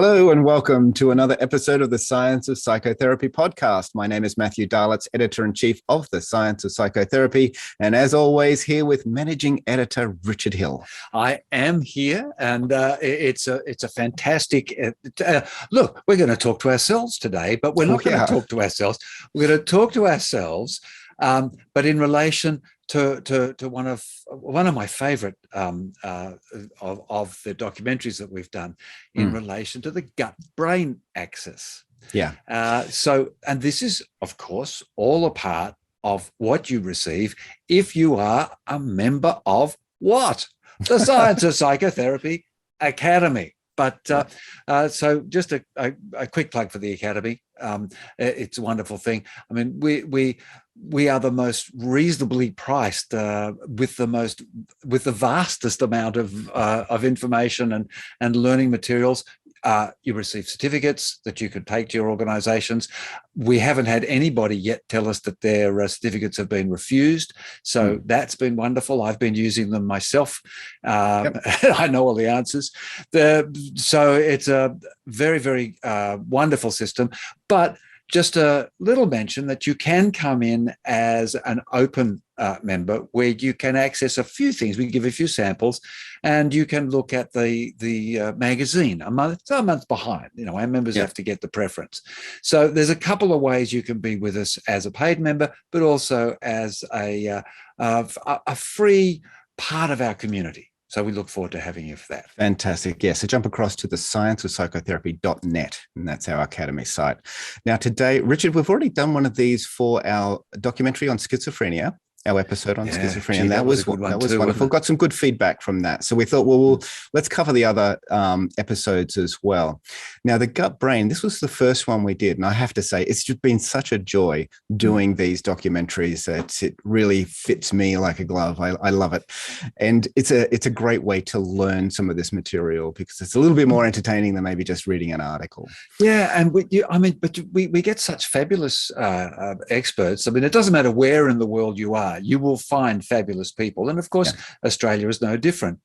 Hello and welcome to another episode of the Science of Psychotherapy podcast. My name is Matthew Darlitz, Editor-in-Chief of the Science of Psychotherapy. And as always, here with Managing Editor Richard Hill. I am here, and it's a fantastic look. We're going to talk to ourselves today, but we're not going to talk to ourselves. We're going to talk to ourselves, but in relation to one of my favorite of the documentaries that we've done in relation to the gut-brain axis. Yeah. And this is, of course, all a part of what you receive if you are a member of what? The Science of Psychotherapy Academy. But so just a quick plug for the Academy. It's a wonderful thing. I mean, we are the most reasonably priced with the vastest amount of information and learning materials. You receive certificates that you could take to your organizations. We haven't had anybody yet tell us that their certificates have been refused. So that's been wonderful. I've been using them myself. I know all the answers. So it's a very, very wonderful system. But just a little mention that you can come in as an open member where you can access a few things. We give a few samples and you can look at the magazine a month behind. You know, our members have to get the preference. So there's a couple of ways you can be with us as a paid member, but also as a free part of our community. So we look forward to having you for that. Fantastic. Yeah. So jump across to the scienceofpsychotherapy.net, and that's our Academy site. Now, today, Richard, we've already done one of these for our documentary on schizophrenia, our episode on schizophrenia. And that was wonderful. Got some good feedback from that. So we thought, well, let's cover the other episodes as well. Now, the gut brain, this was the first one we did. And I have to say, it's just been such a joy doing these documentaries. It really fits me like a glove. I love it. And it's a great way to learn some of this material because it's a little bit more entertaining than maybe just reading an article. Yeah. And we get such fabulous experts. I mean, it doesn't matter where in the world you are. You will find fabulous people. And of course, Australia is no different.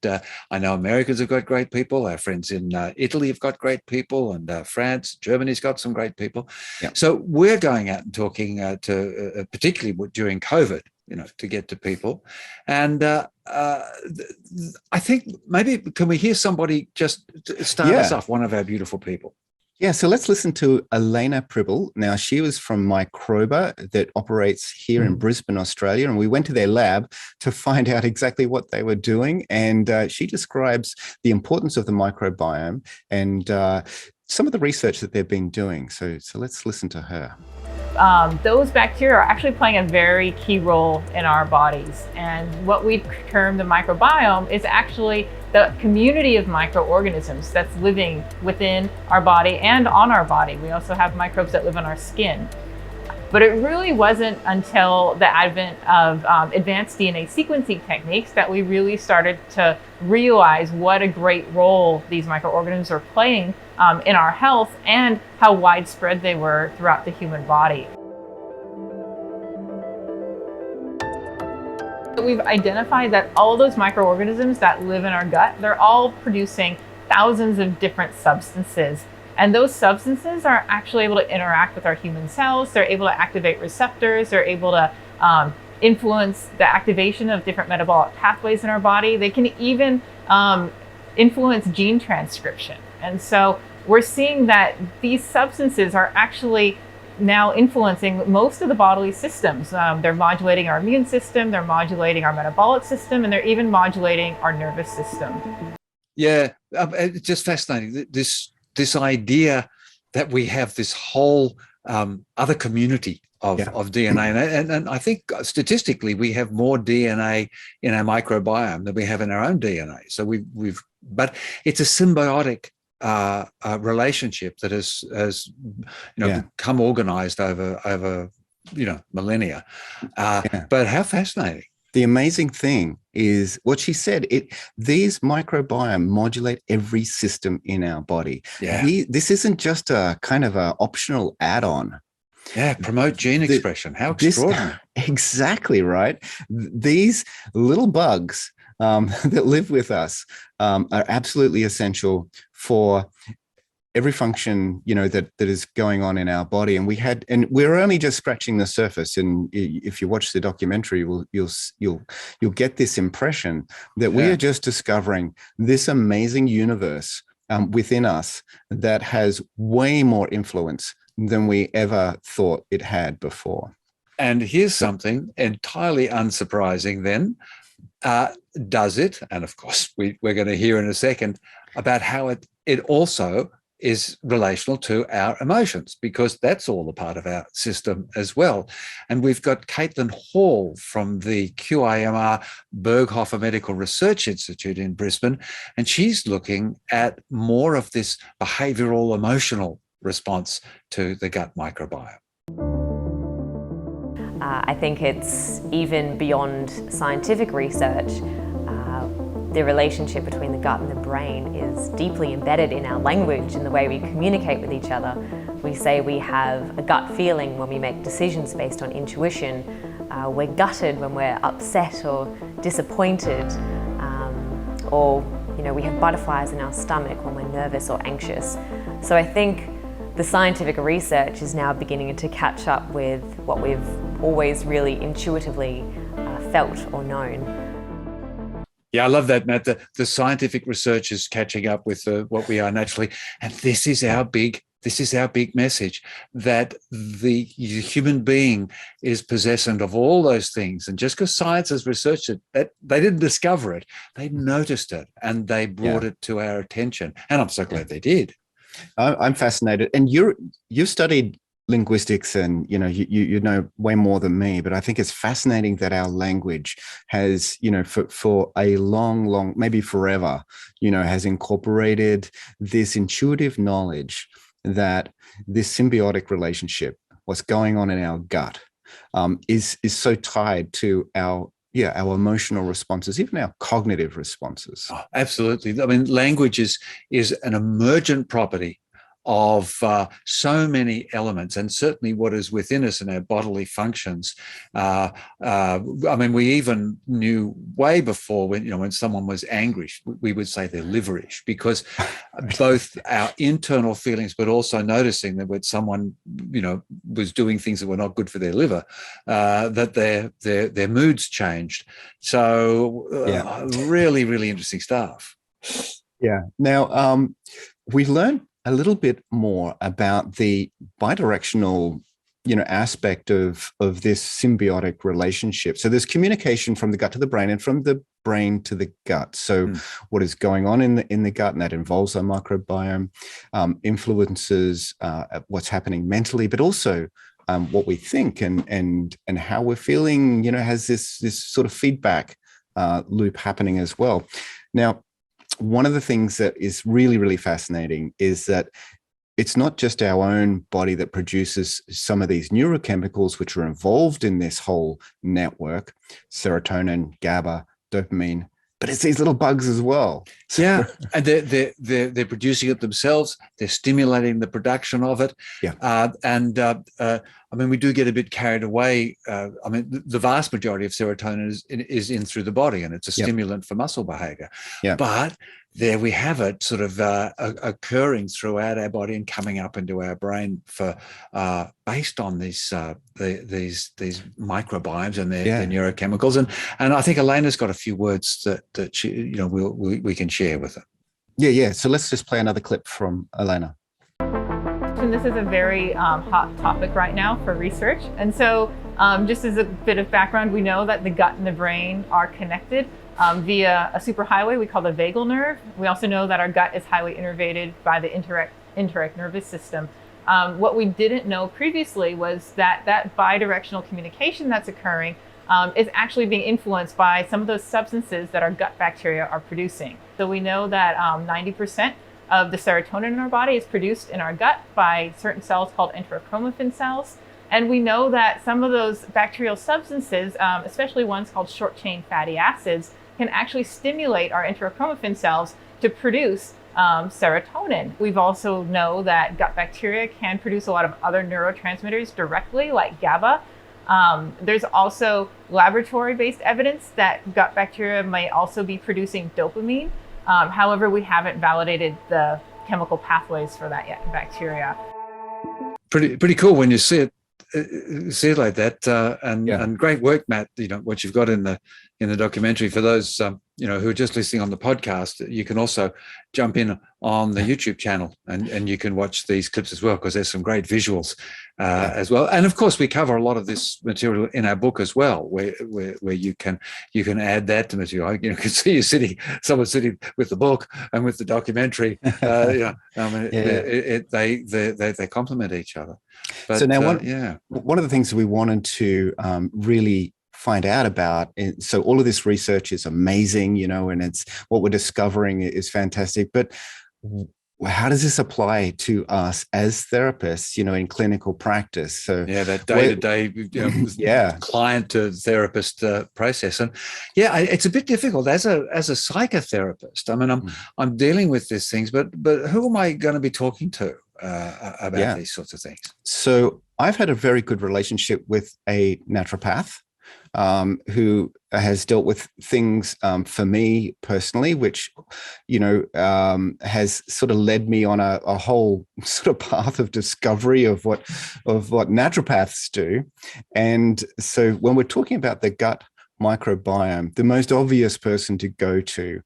I know Americans have got great people. Our friends in Italy have got great people, and France, Germany's got some great people. Yeah. So we're going out and talking to, particularly during COVID, you know, to get to people. And I think maybe can we hear somebody just start us off, one of our beautiful people? Yeah, so let's listen to Elena Pribble. Now, she was from Microba that operates here in Brisbane, Australia, and we went to their lab to find out exactly what they were doing. And she describes the importance of the microbiome and some of the research that they've been doing. So let's listen to her. Those bacteria are actually playing a very key role in our bodies. And what we term the microbiome is actually the community of microorganisms that's living within our body and on our body. We also have microbes that live on our skin. But it really wasn't until the advent of advanced DNA sequencing techniques that we really started to realize what a great role these microorganisms are playing in our health and how widespread they were throughout the human body. We've identified that all of those microorganisms that live in our gut, they're all producing thousands of different substances. And those substances are actually able to interact with our human cells. They're able to activate receptors. They're able to influence the activation of different metabolic pathways in our body. They can even influence gene transcription. And so we're seeing that these substances are actually now influencing most of the bodily systems. They're modulating our immune system, they're modulating our metabolic system, and they're even modulating our nervous system. Yeah, it's just fascinating. This idea that we have this whole other community of DNA. And I think statistically, we have more DNA in our microbiome than we have in our own DNA. So but it's a symbiotic relationship that has become organized over millennia. But how fascinating. The amazing thing is what she said, these microbiome modulate every system in our body. Yeah. This isn't just a kind of an optional add-on. Yeah, promote gene expression. How extraordinary. Exactly right. These little bugs that live with us are absolutely essential for every function, that is going on in our body. And we're only just scratching the surface. And if you watch the documentary, you'll get this impression that we are just discovering this amazing universe within us that has way more influence than we ever thought it had before. And here's something entirely unsurprising then. Does it? And of course, we're going to hear in a second about how it also is relational to our emotions, because that's all a part of our system as well. And we've got Caitlin Hall from the QIMR Berghofer Medical Research Institute in Brisbane, and she's looking at more of this behavioural emotional response to the gut microbiome. I think it's even beyond scientific research. The relationship between the gut and the brain is deeply embedded in our language and the way we communicate with each other. We say we have a gut feeling when we make decisions based on intuition. We're gutted when we're upset or disappointed, or we have butterflies in our stomach when we're nervous or anxious. So I think the scientific research is now beginning to catch up with what we've always really intuitively felt or known. Yeah, I love that, Matt. The scientific research is catching up with what we are naturally, and this is our big message, that the human being is possessed of all those things. And just because science has researched it, that they didn't discover it, they noticed it and they brought it to our attention. And I'm so glad they did. I'm fascinated, and you've studied linguistics, and you know way more than me, but I think it's fascinating that our language has, for a long, maybe forever, has incorporated this intuitive knowledge that this symbiotic relationship, what's going on in our gut, is so tied to our emotional responses, even our cognitive responses. Oh, absolutely. I mean, language is an emergent property of so many elements, and certainly what is within us and our bodily functions. I mean, we even knew way before when someone was angry, we would say they're liverish, because both our internal feelings, but also noticing that when someone was doing things that were not good for their liver, that their moods changed. So really, really interesting stuff. Yeah. Now we learned a little bit more about the bidirectional, aspect of this symbiotic relationship. So there's communication from the gut to the brain and from the brain to the gut. So what is going on in the gut, and that involves our microbiome, influences what's happening mentally, but also what we think and how we're feeling, has this sort of feedback loop happening as well. Now, one of the things that is really, really fascinating is that it's not just our own body that produces some of these neurochemicals which are involved in this whole network, serotonin, GABA, dopamine, but it's these little bugs as well. Yeah, and they're producing it themselves. They're stimulating the production of it. Yeah, I mean, we do get a bit carried away. I mean, the vast majority of serotonin is in through the body, and it's a stimulant for muscle behavior. Yeah, but there we have it, sort of occurring throughout our body and coming up into our brain for based on these microbiomes and their neurochemicals. And I think Elena's got a few words that she, we can share with her. Yeah. So let's just play another clip from Elena. And this is a very hot topic right now for research. And so just as a bit of background, we know that the gut and the brain are connected via a superhighway we call the vagal nerve. We also know that our gut is highly innervated by the enteric nervous system. What we didn't know previously was that bidirectional communication that's occurring is actually being influenced by some of those substances that our gut bacteria are producing. So we know that 90% of the serotonin in our body is produced in our gut by certain cells called enterochromaffin cells. And we know that some of those bacterial substances, especially ones called short-chain fatty acids, can actually stimulate our enterochromaffin cells to produce serotonin. We've also know that gut bacteria can produce a lot of other neurotransmitters directly, like GABA. There's also laboratory-based evidence that gut bacteria may also be producing dopamine. However, we haven't validated the chemical pathways for that bacteria. Pretty cool when you see it like that, and great work, Matt. What you've got in the documentary. For those who are just listening on the podcast, you can also jump in on the YouTube channel and you can watch these clips as well, because there's some great visuals as well. And of course, we cover a lot of this material in our book as well, where you can add that to material. You can see someone sitting with the book and with the documentary. They complement each other. But, so now, one of the things that we wanted to really find out about, so all of this research is amazing, and it's what we're discovering is fantastic, but how does this apply to us as therapists, in clinical practice? So that day-to-day client to therapist process. And it's a bit difficult as a psychotherapist. I mean, I'm dealing with these things, but who am I going to be talking to about these sorts of things? So I've had a very good relationship with a naturopath who has dealt with things for me personally, which, has sort of led me on a whole sort of path of discovery of what naturopaths do. And so when we're talking about the gut microbiome, the most obvious person to go to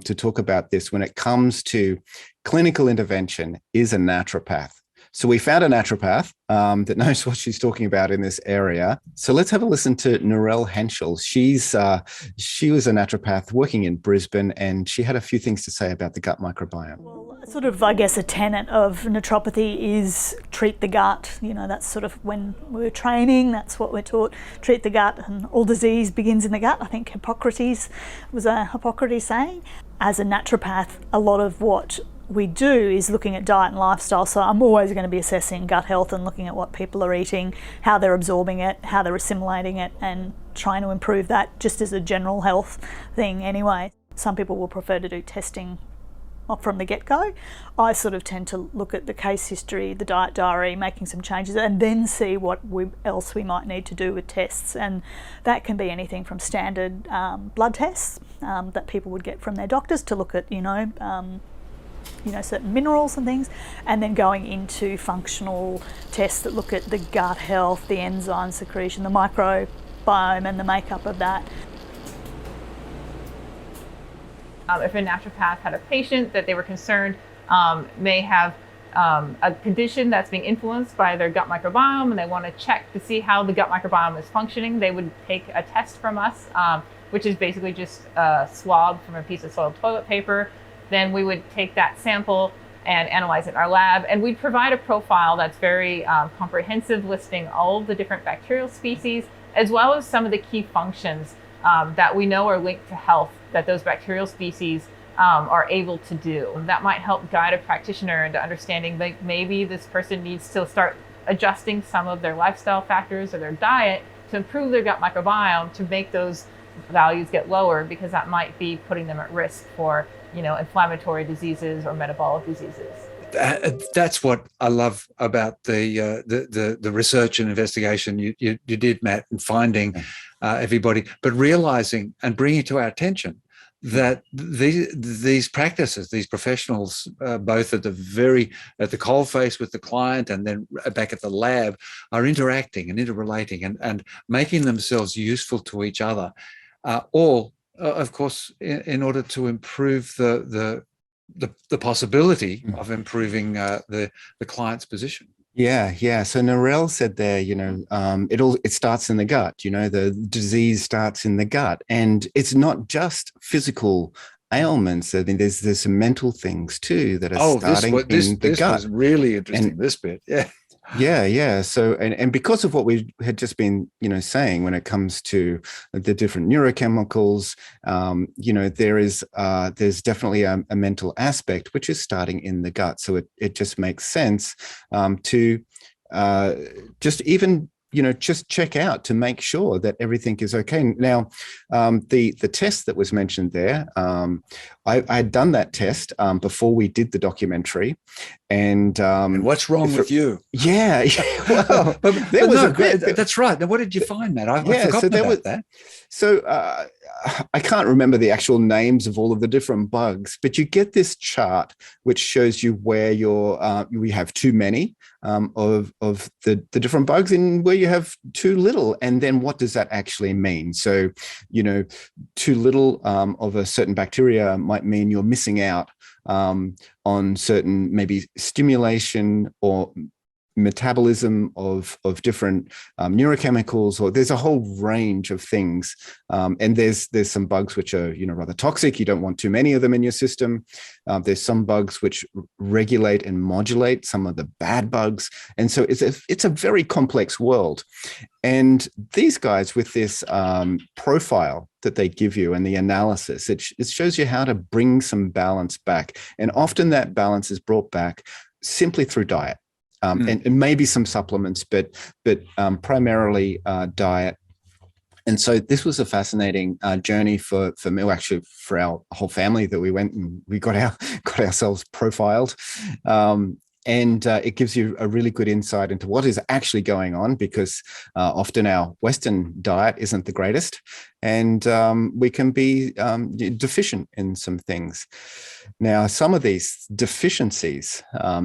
talk about this when it comes to clinical intervention is a naturopath. So we found a naturopath that knows what she's talking about in this area. So let's have a listen to Narelle Henschel. She was a naturopath working in Brisbane, and she had a few things to say about the gut microbiome. Well, sort of, I guess, a tenet of naturopathy is treat the gut. That's sort of when we're training, that's what we're taught, treat the gut, and all disease begins in the gut. I think Hippocrates was a Hippocrates saying. As a naturopath, a lot of what we do is looking at diet and lifestyle. So I'm always going to be assessing gut health and looking at what people are eating, how they're absorbing it, how they're assimilating it, and trying to improve that just as a general health thing anyway. Some people will prefer to do testing from the get-go. I sort of tend to look at the case history, the diet diary, making some changes, and then see what else we might need to do with tests. And that can be anything from standard blood tests that people would get from their doctors to look at, certain minerals and things, and then going into functional tests that look at the gut health, the enzyme secretion, the microbiome and the makeup of that. If a naturopath had a patient that they were concerned may have a condition that's being influenced by their gut microbiome, and they want to check to see how the gut microbiome is functioning, they would take a test from us, which is basically just a swab from a piece of soiled toilet paper. Then we would take that sample and analyze it in our lab, and we'd provide a profile that's very comprehensive, listing all of the different bacterial species, as well as some of the key functions that we know are linked to health that those bacterial species are able to do. That might help guide a practitioner into understanding like maybe this person needs to start adjusting some of their lifestyle factors or their diet to improve their gut microbiome to make those values get lower, because that might be putting them at risk for inflammatory diseases or metabolic diseases. That's what I love about the research and investigation you did, Matt, in finding everybody, but realizing and bringing to our attention that these practices, these professionals, both at the coalface with the client and then back at the lab, are interacting and interrelating and making themselves useful to each other, all, of course, in order to improve the possibility of improving the client's position. Yeah. So Narelle said there, it starts in the gut. The disease starts in the gut, and it's not just physical ailments. I mean, there's some mental things too that are starting in the gut. This was really interesting. This bit, yeah. Yeah. So, and because of what we had just been, saying when it comes to the different neurochemicals, there's definitely a mental aspect which is starting in the gut. So it just makes sense to just even just check out to make sure that everything is okay. Now, the test that was mentioned there, I had done that test before we did the documentary, and what's wrong with you? Yeah, well, that's right. Now, what did you find, Matt? I forgot about that. So I can't remember the actual names of all of the different bugs, but you get this chart which shows you where we have too many of the different bugs and where you have too little. And then what does that actually mean? So, too little of a certain bacteria might mean you're missing out on certain maybe stimulation or metabolism of different neurochemicals, or there's a whole range of things. And there's some bugs which are, rather toxic. You don't want too many of them in your system. There's some bugs which regulate and modulate some of the bad bugs. And so it's a very complex world. And these guys with this profile that they give you and the analysis, it shows you how to bring some balance back. And often that balance is brought back simply through diet. And maybe some supplements, but primarily diet. And so this was a fascinating journey for me, well, actually for our whole family, that we went and we got ourselves profiled. And it gives you a really good insight into what is actually going on, because often our Western diet isn't the greatest, and we can be deficient in some things. Now, some of these deficiencies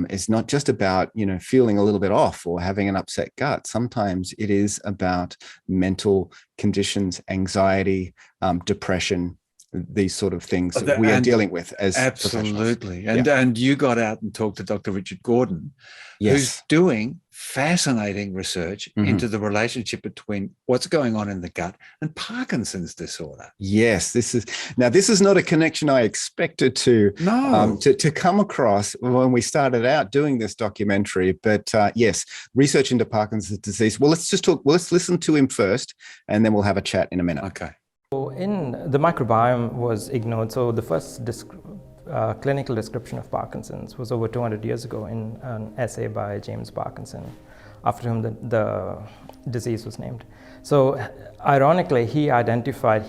is not just about, feeling a little bit off or having an upset gut. Sometimes it is about mental conditions, anxiety, depression, these sort of things that we are dealing with as absolutely. And you got out and talked to Dr. Richard Gordon, yes, who's doing fascinating research into the relationship between what's going on in the gut and Parkinson's disorder. Yes, this is not a connection I expected to come across when we started out doing this documentary. But yes, research into Parkinson's disease. Well, let's listen to him first, and then we'll have a chat in a minute. Okay. So the microbiome was ignored. So the first clinical description of Parkinson's was over 200 years ago in an essay by James Parkinson, after whom the disease was named. So ironically, he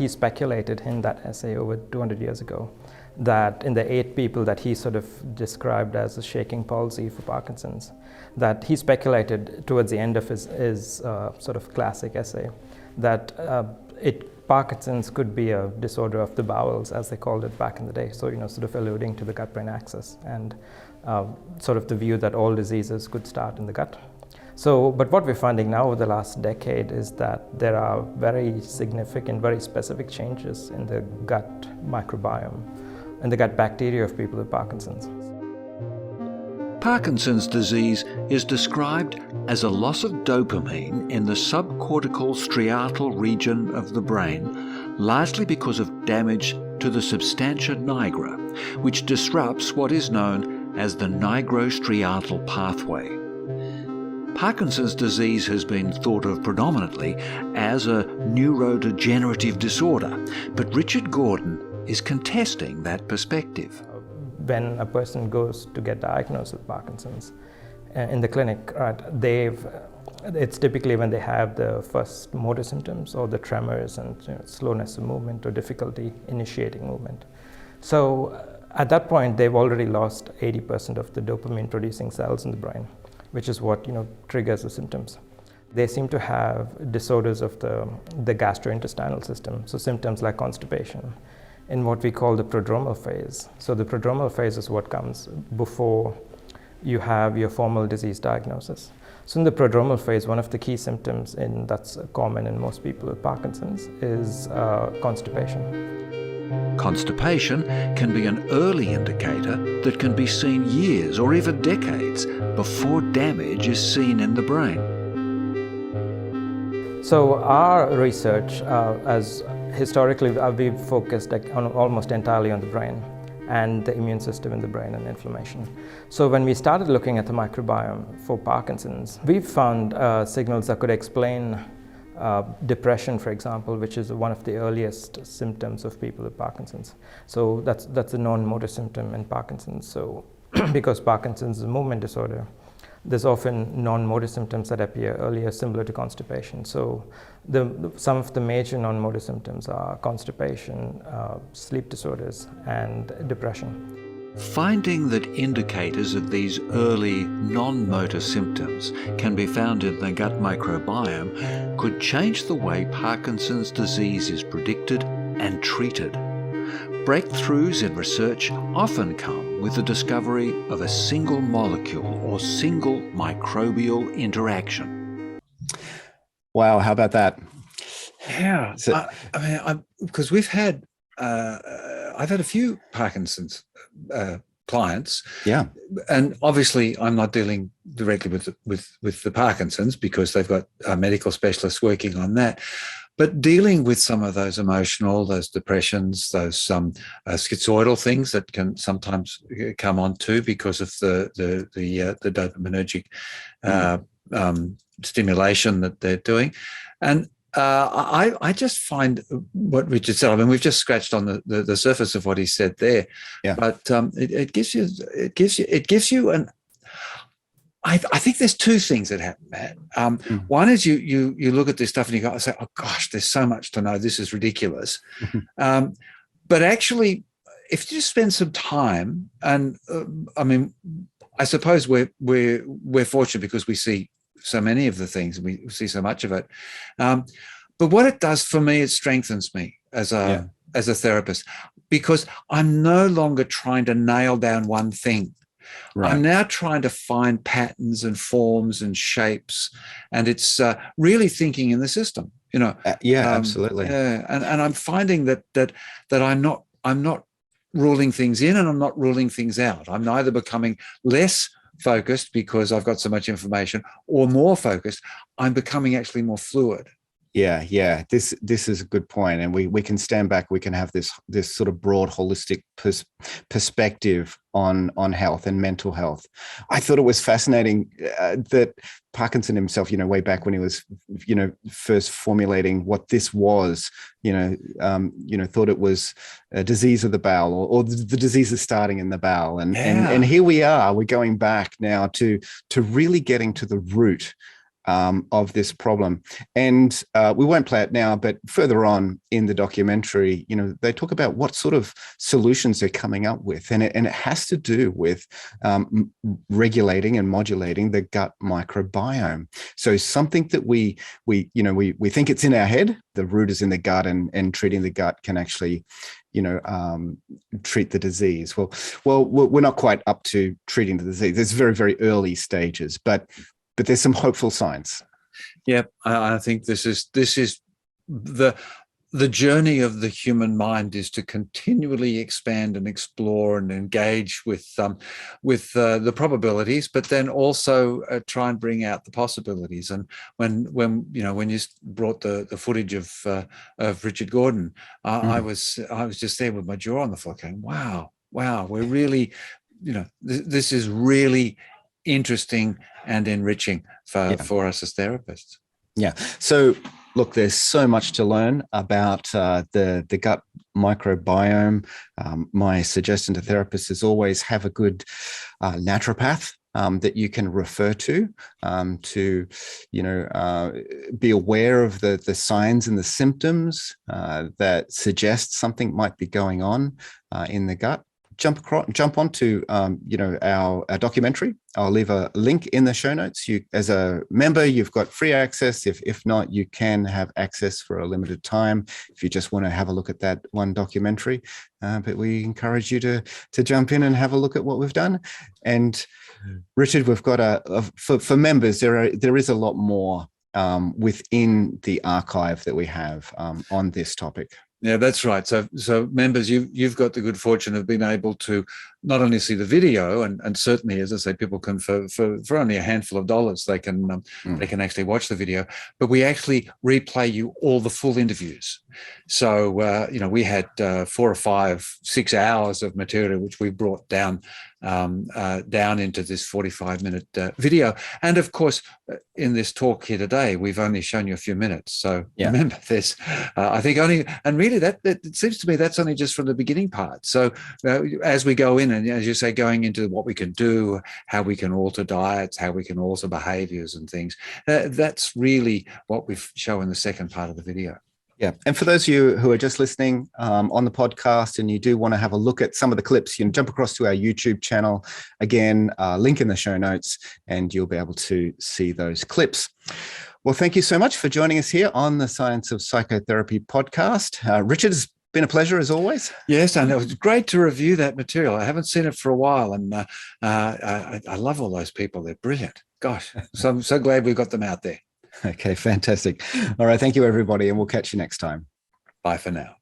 speculated in that essay over 200 years ago that in the 8 people that he sort of described as a shaking palsy for Parkinson's, that he speculated towards the end of his sort of classic essay that Parkinson's could be a disorder of the bowels, as they called it back in the day. So, sort of alluding to the gut-brain axis and sort of the view that all diseases could start in the gut. So, but what we're finding now over the last decade is that there are very significant, very specific changes in the gut microbiome and the gut bacteria of people with Parkinson's. Parkinson's disease is described as a loss of dopamine in the subcortical striatal region of the brain, largely because of damage to the substantia nigra, which disrupts what is known as the nigrostriatal pathway. Parkinson's disease has been thought of predominantly as a neurodegenerative disorder, but Richard Gordon is contesting that perspective. When a person goes to get diagnosed with Parkinson's in the clinic, right, it's typically when they have the first motor symptoms or the tremors and slowness of movement or difficulty initiating movement. So at that point, they've already lost 80% of the dopamine-producing cells in the brain, which is what triggers the symptoms. They seem to have disorders of the gastrointestinal system, so symptoms like constipation, in what we call the prodromal phase. So the prodromal phase is what comes before you have your formal disease diagnosis. So in the prodromal phase, one of the key symptoms that's common in most people with Parkinson's is constipation. Constipation can be an early indicator that can be seen years or even decades before damage is seen in the brain. So our research, as historically, we've focused on almost entirely on the brain and the immune system in the brain and inflammation. So when we started looking at the microbiome for Parkinson's, we found signals that could explain depression, for example, which is one of the earliest symptoms of people with Parkinson's. So that's a known motor symptom in Parkinson's. So because Parkinson's is a movement disorder, there's often non-motor symptoms that appear earlier, similar to constipation. So some of the major non-motor symptoms are constipation, sleep disorders, and depression. Finding that indicators of these early non-motor symptoms can be found in the gut microbiome could change the way Parkinson's disease is predicted and treated. Breakthroughs in research often come with the discovery of a single molecule or single microbial interaction. Wow, how about that? Yeah, because we've had, I've had a few Parkinson's clients. Yeah. And obviously I'm not dealing directly with the Parkinson's because they've got medical specialists working on that. But dealing with some of those emotional, those depressions, those schizoidal things that can sometimes come on too because of the dopaminergic stimulation that they're doing. And I just find what Richard said. I mean, we've just scratched on the surface of what he said there, but it gives you an. I think there's two things that happen, Matt. One is you look at this stuff and you go, say, oh gosh, there's so much to know. This is ridiculous. But actually, if you just spend some time, and I mean, I suppose we're fortunate because we see so many of the things, we see so much of it. But what it does for me, it strengthens me as a therapist, because I'm no longer trying to nail down one thing. Right. I'm now trying to find patterns and forms and shapes, and it's really thinking in the system. Absolutely. And I'm finding that I'm not ruling things in and I'm not ruling things out. I'm neither becoming less focused because I've got so much information or more focused. I'm becoming actually more fluid. Yeah. This is a good point, and we can stand back. We can have this sort of broad, holistic perspective on health and mental health. I thought it was fascinating that Parkinson himself, way back when he was, first formulating what this was, thought it was a disease of the bowel, or the disease is starting in the bowel, and here we are. We're going back now to really getting to the root of this problem. And we won't play it now, but further on in the documentary, they talk about what sort of solutions they're coming up with. And it has to do with regulating and modulating the gut microbiome. So something that we think it's in our head, the root is in the gut, and treating the gut can actually treat the disease. Well, we're not quite up to treating the disease. There's very, very early stages, but there's some hopeful signs. Yeah, I think this is the journey of the human mind, is to continually expand and explore and engage with the probabilities, but then also try and bring out the possibilities. And when you brought the footage of Richard Gordon, I was just there with my jaw on the floor, going, wow, we're really, this is really interesting and enriching for us as therapists. Yeah. So look, there's so much to learn about the gut microbiome. My suggestion to therapists is always have a good naturopath that you can refer to be aware of the signs and the symptoms that suggest something might be going on in the gut. Jump onto our documentary. I'll leave a link in the show notes. You, as a member, you've got free access. If not, you can have access for a limited time if you just want to have a look at that one documentary. But we encourage you to jump in and have a look at what we've done. And Richard, we've got for members, there is a lot more within the archive that we have on this topic. Yeah, that's right. So members, you've got the good fortune of being able to not only see the video, and certainly, as I say, people can for only a handful of dollars, they can actually watch the video, but we actually replay you all the full interviews. So we had 4 or 5, 6 hours of material which we brought down into this 45-minute video. And of course, in this talk here today, we've only shown you a few minutes. So remember this, I think only, and really that it seems to me that's only just from the beginning part. So as we go in, and as you say, going into what we can do, how we can alter diets, how we can alter behaviors and things, that's really what we show in the second part of the video. Yeah. And for those of you who are just listening on the podcast and you do want to have a look at some of the clips, you can jump across to our YouTube channel. Again, link in the show notes, and you'll be able to see those clips. Well, thank you so much for joining us here on the Science of Psychotherapy podcast. Richard, it's been a pleasure as always. Yes, and it was great to review that material. I haven't seen it for a while, and I love all those people. They're brilliant. Gosh, so I'm so glad we got them out there. Okay, fantastic. All right, thank you, everybody, and we'll catch you next time. Bye for now.